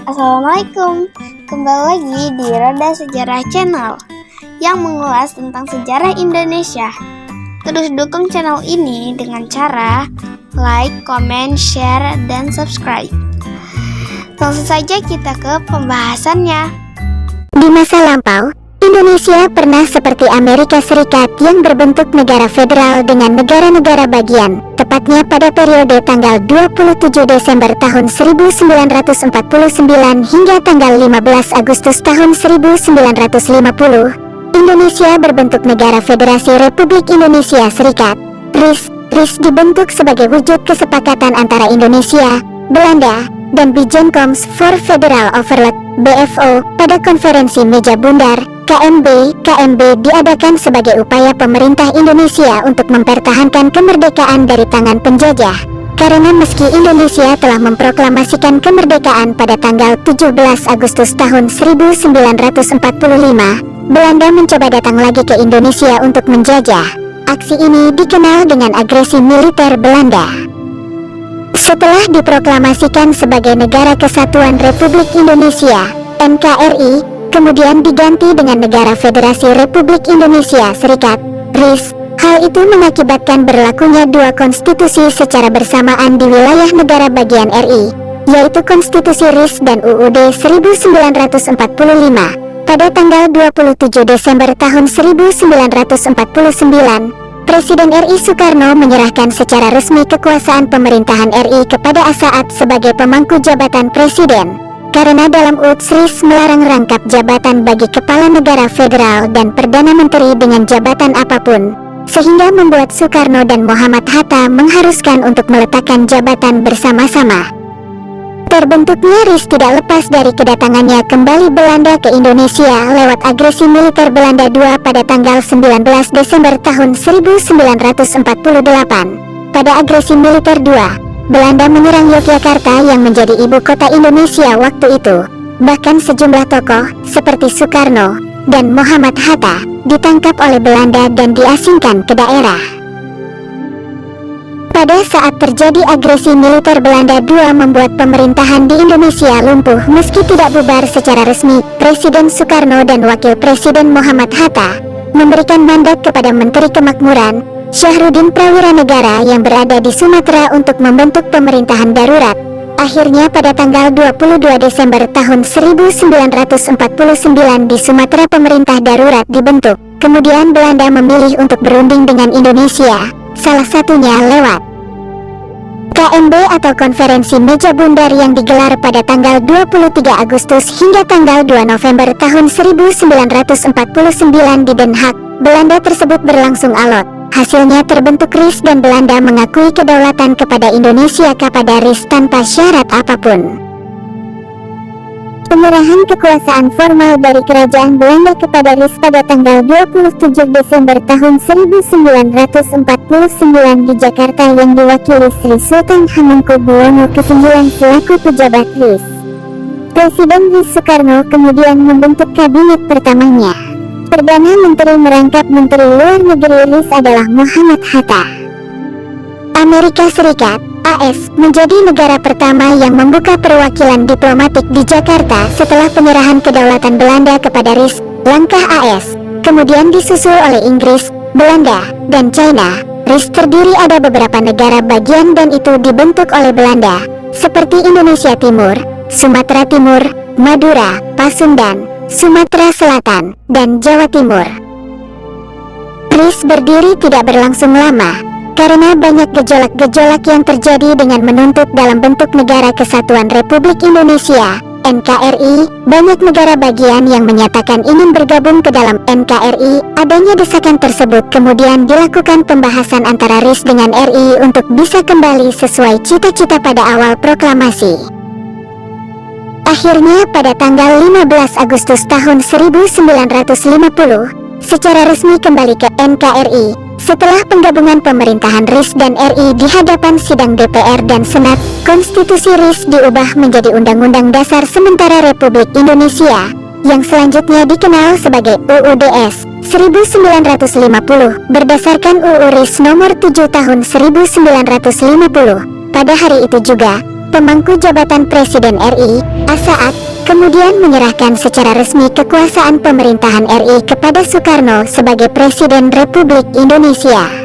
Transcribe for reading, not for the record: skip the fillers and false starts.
Assalamualaikum, kembali lagi di Roda Sejarah Channel yang mengulas tentang sejarah Indonesia. Terus dukung channel ini dengan cara like, comment, share, dan subscribe. Langsung saja kita ke pembahasannya. Di masa lampau, Indonesia pernah seperti Amerika Serikat yang berbentuk negara federal dengan negara-negara bagian, tepatnya pada periode tanggal 27 Desember tahun 1949 hingga tanggal 15 Agustus tahun 1950. Indonesia berbentuk negara Federasi Republik Indonesia Serikat. RIS dibentuk sebagai wujud kesepakatan antara Indonesia, Belanda, dan Bijenkoms for Federal Overleg (BFO) pada konferensi Meja Bundar KMB diadakan sebagai upaya pemerintah Indonesia untuk mempertahankan kemerdekaan dari tangan penjajah. Karena meski Indonesia telah memproklamasikan kemerdekaan pada tanggal 17 Agustus tahun 1945, Belanda mencoba datang lagi ke Indonesia untuk menjajah. Aksi ini dikenal dengan agresi militer Belanda. Setelah diproklamasikan sebagai Negara Kesatuan Republik Indonesia (NKRI), kemudian diganti dengan Negara Federasi Republik Indonesia Serikat (RIS). Hal itu mengakibatkan berlakunya dua konstitusi secara bersamaan di wilayah negara bagian RI, yaitu Konstitusi RIS dan UUD 1945. Pada tanggal 27 Desember tahun 1949, Presiden RI Soekarno menyerahkan secara resmi kekuasaan pemerintahan RI kepada Saat sebagai pemangku jabatan presiden. Karena dalam UUD RIS melarang rangkap jabatan bagi kepala negara federal dan perdana menteri dengan jabatan apapun, sehingga membuat Soekarno dan Muhammad Hatta mengharuskan untuk meletakkan jabatan bersama-sama. Terbentuknya RIS tidak lepas dari kedatangannya kembali Belanda ke Indonesia lewat agresi militer Belanda II pada tanggal 19 Desember tahun 1948. Pada agresi militer II, Belanda menyerang Yogyakarta yang menjadi ibu kota Indonesia waktu itu. Bahkan sejumlah tokoh seperti Soekarno dan Muhammad Hatta ditangkap oleh Belanda dan diasingkan ke daerah. Pada saat terjadi agresi militer Belanda II membuat pemerintahan di Indonesia lumpuh meski tidak bubar secara resmi, Presiden Soekarno dan Wakil Presiden Muhammad Hatta memberikan mandat kepada Menteri Kemakmuran Syahrudin Prawiranegara yang berada di Sumatera untuk membentuk pemerintahan darurat. Akhirnya pada tanggal 22 Desember tahun 1949 di Sumatera pemerintah darurat dibentuk. Kemudian Belanda memilih untuk berunding dengan Indonesia, salah satunya lewat KMB atau Konferensi Meja Bundar yang digelar pada tanggal 23 Agustus hingga tanggal 2 November tahun 1949 di Den Haag. Belanda tersebut berlangsung alot. Hasilnya terbentuk RIS dan Belanda mengakui kedaulatan kepada Indonesia kepada RIS tanpa syarat apapun. Penyerahan kekuasaan formal dari Kerajaan Belanda kepada RIS pada tanggal 27 Desember tahun 1949 di Jakarta yang diwakili Sri Sultan Hamengkubuwono ke-9 selaku pejabat RIS. Presiden RIS Soekarno kemudian membentuk kabinet pertamanya. Perdana Menteri merangkap Menteri Luar Negeri RIS adalah Muhammad Hatta. Amerika Serikat (AS) menjadi negara pertama yang membuka perwakilan diplomatik di Jakarta setelah penyerahan kedaulatan Belanda kepada RIS. Langkah AS kemudian disusul oleh Inggris, Belanda, dan China. RIS terdiri ada beberapa negara bagian dan itu dibentuk oleh Belanda, seperti Indonesia Timur, Sumatera Timur, Madura, Pasundan, Sumatera Selatan, dan Jawa Timur. RIS berdiri tidak berlangsung lama, karena banyak gejolak-gejolak yang terjadi dengan menuntut dalam bentuk Negara Kesatuan Republik Indonesia, NKRI. Banyak negara bagian yang menyatakan ingin bergabung ke dalam NKRI. Adanya desakan tersebut kemudian dilakukan pembahasan antara RIS dengan RI untuk bisa kembali sesuai cita-cita pada awal proklamasi. Akhirnya pada tanggal 15 Agustus tahun 1950, secara resmi kembali ke NKRI. Setelah penggabungan pemerintahan RIS dan RI di hadapan sidang DPR dan Senat, konstitusi RIS diubah menjadi Undang-Undang Dasar Sementara Republik Indonesia, yang selanjutnya dikenal sebagai UUDS 1950, berdasarkan UU RIS nomor 7 tahun 1950. Pada hari itu juga, pemangku jabatan Presiden RI, Saat, kemudian menyerahkan secara resmi kekuasaan pemerintahan RI kepada Soekarno sebagai Presiden Republik Indonesia.